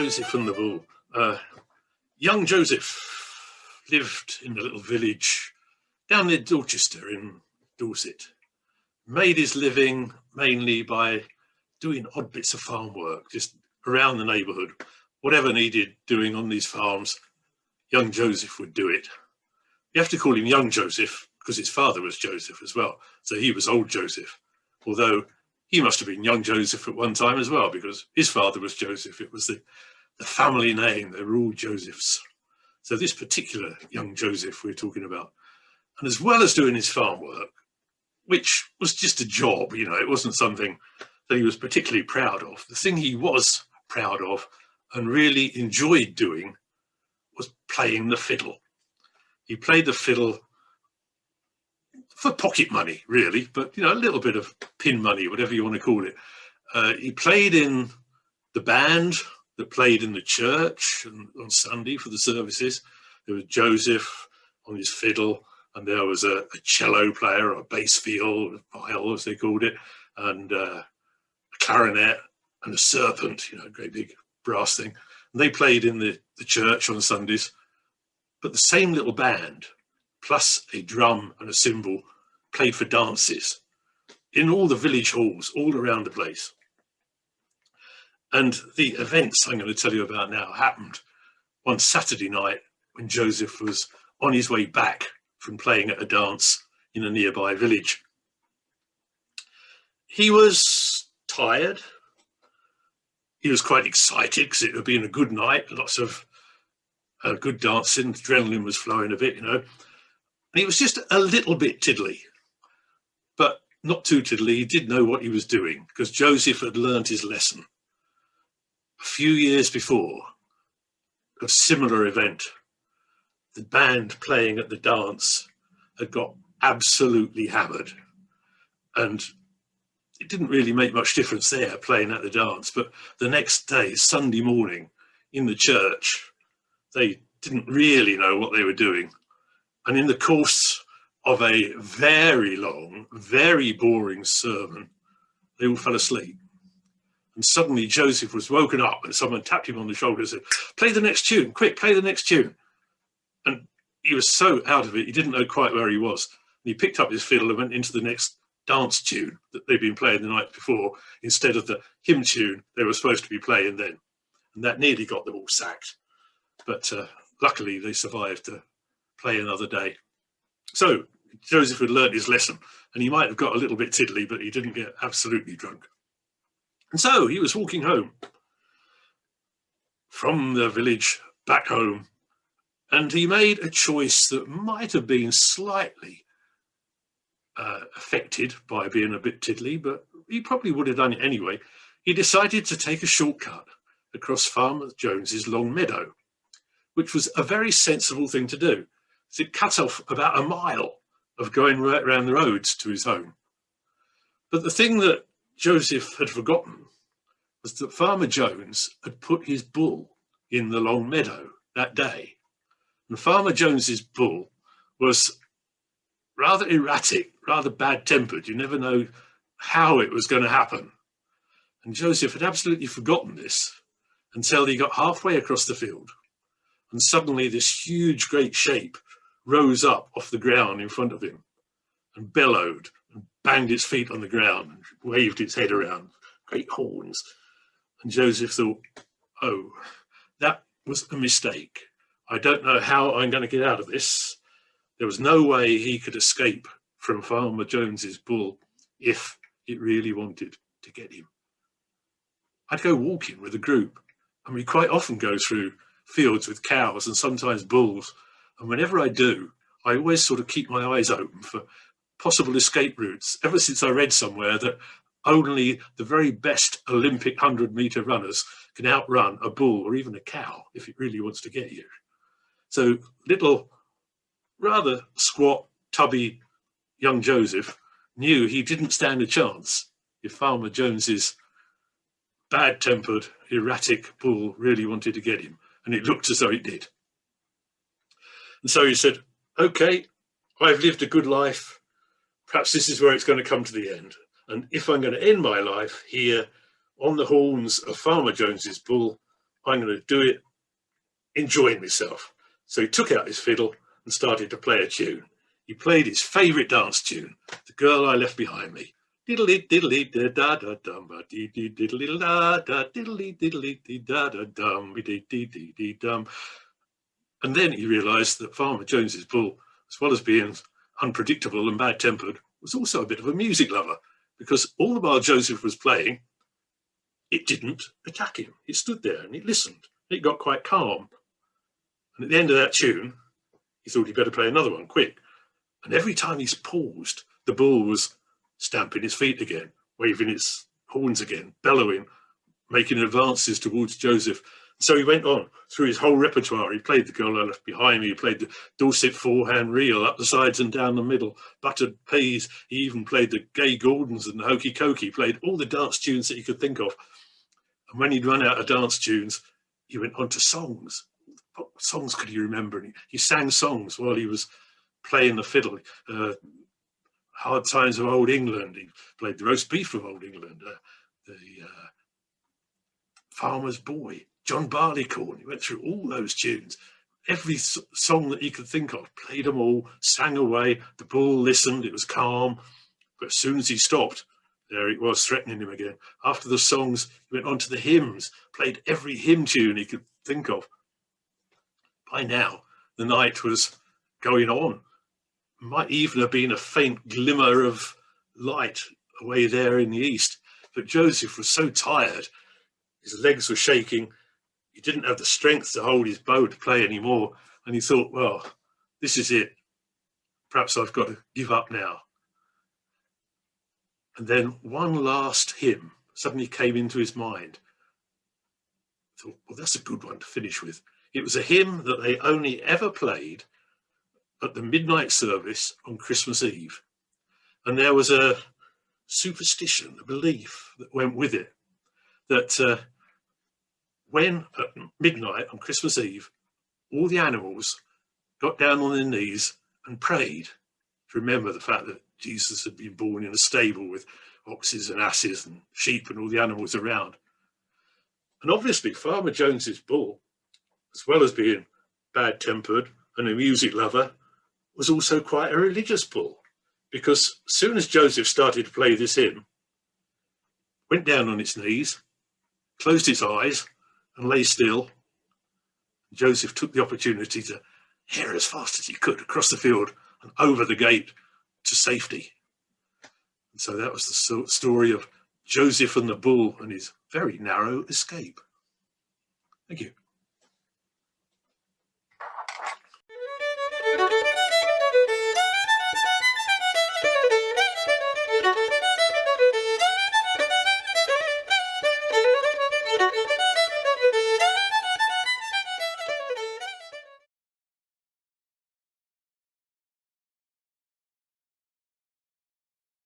Joseph and the Bull. Young Joseph lived in a little village down near Dorchester in Dorset. Made his living mainly by doing odd bits of farm work, just around the neighbourhood. Whatever needed doing on these farms, young Joseph would do it. You have to call him young Joseph because his father was Joseph as well. So he was old Joseph, although he must have been young Joseph at one time as well, because his father was Joseph. It was the family name. They were all Josephs. So this particular young Joseph we're talking about, and as well as doing his farm work, which was just a job, you know, it wasn't something that he was particularly proud of. The thing he was proud of and really enjoyed doing was playing the fiddle. He played the fiddle for pocket money, really, but, you know, a little bit of pin money, whatever you want to call it. He played in the band that played in the church and on Sunday for the services. There was Joseph on his fiddle, and there was a cello player, or a bass viol, as they called it, and a clarinet and a serpent, you know, a great big brass thing. And they played in the church on Sundays. But the same little band, plus a drum and a cymbal, played for dances in all the village halls, all around the place. And the events I'm going to tell you about now happened one Saturday night when Joseph was on his way back from playing at a dance in a nearby village. He was tired. He was quite excited because it had been a good night, lots of good dancing, adrenaline was flowing a bit, you know. And he was just a little bit tiddly, but not too tiddly. He did know what he was doing because Joseph had learned his lesson. A few years before, a similar event, the band playing at the dance had got absolutely hammered. And it didn't really make much difference there playing at the dance, but the next day, Sunday morning, in the church, they didn't really know what they were doing. And in the course of a very long, very boring sermon, they all fell asleep. And suddenly Joseph was woken up and someone tapped him on the shoulder and said, "Play the next tune, quick, play the next tune." And he was so out of it, he didn't know quite where he was. And he picked up his fiddle and went into the next dance tune that they'd been playing the night before, instead of the hymn tune they were supposed to be playing then. And that nearly got them all sacked. But luckily they survived to play another day. So Joseph had learned his lesson, and he might have got a little bit tiddly, but he didn't get absolutely drunk. And so he was walking home from the village back home, and he made a choice that might have been slightly affected by being a bit tiddly, but he probably would have done it anyway. He decided to take a shortcut across Farmer Jones's long meadow, which was a very sensible thing to do. So it cut off about a mile of going right around the roads to his home. But the thing that Joseph had forgotten was that Farmer Jones had put his bull in the long meadow that day. And Farmer Jones's bull was rather erratic, rather bad-tempered. You never know how it was going to happen. And Joseph had absolutely forgotten this until he got halfway across the field. And suddenly this huge, great shape rose up off the ground in front of him and bellowed and banged its feet on the ground and waved its head around, great horns. And Joseph thought, oh, that was a mistake. I don't know how I'm going to get out of this. There was no way he could escape from Farmer Jones's bull if it really wanted to get him. I'd go walking with a group, and we quite often go through fields with cows and sometimes bulls. And whenever I do, I always sort of keep my eyes open for possible escape routes, ever since I read somewhere that only the very best Olympic 100-meter runners can outrun a bull or even a cow if it really wants to get you. So little, rather squat, tubby young Joseph knew he didn't stand a chance if Farmer Jones's bad-tempered, erratic bull really wanted to get him. And it looked as though it did. And so he said, okay, I've lived a good life. Perhaps this is where it's going to come to the end. And if I'm going to end my life here on the horns of Farmer Jones's bull, I'm going to do it enjoying myself. So he took out his fiddle and started to play a tune. He played his favourite dance tune, The Girl I Left Behind Me. Diddly diddly da da da dum ba dee dee diddly da da diddly diddly dee da da dum dee dee dee dee dum. And then he realised that Farmer Jones's bull, as well as being unpredictable and bad-tempered, was also a bit of a music lover, because all the while Joseph was playing, it didn't attack him. It stood there and it listened. It got quite calm. And at the end of that tune, he thought he'd better play another one, quick. And every time he's paused, the bull was stamping his feet again, waving its horns again, bellowing, making advances towards Joseph. So he went on through his whole repertoire. He played The Girl I Left Behind Me. He played the Dorset four-hand reel, up the sides and down the middle, buttered peas. He even played the Gay Gordons and the Hokey Cokey. He played all the dance tunes that he could think of. And when he'd run out of dance tunes, he went on to songs. What songs could he remember? And he sang songs while he was playing the fiddle. Hard Times of Old England. He played the Roast Beef of Old England. The Farmer's Boy. John Barleycorn. He went through all those tunes. Every song that he could think of, played them all, sang away. The bull listened. It was calm. But as soon as he stopped, there it was, threatening him again. After the songs, he went on to the hymns, played every hymn tune he could think of. By now, the night was going on. Might even have been a faint glimmer of light away there in the east. But Joseph was so tired, his legs were shaking, he didn't have the strength to hold his bow to play anymore. And he thought, well, this is it. Perhaps I've got to give up now. And then one last hymn suddenly came into his mind. I thought, well, that's a good one to finish with. It was a hymn that they only ever played at the midnight service on Christmas Eve. And there was a superstition, a belief that went with it, that when at midnight on Christmas Eve, all the animals got down on their knees and prayed to remember the fact that Jesus had been born in a stable with oxes and asses and sheep and all the animals around. And obviously Farmer Jones's bull, as well as being bad-tempered and a music lover, was also quite a religious bull, because as soon as Joseph started to play this hymn, went down on its knees, closed its eyes and lay still. Joseph took the opportunity to hare as fast as he could across the field and over the gate to safety. And so that was the story of Joseph and the bull and his very narrow escape. Thank you.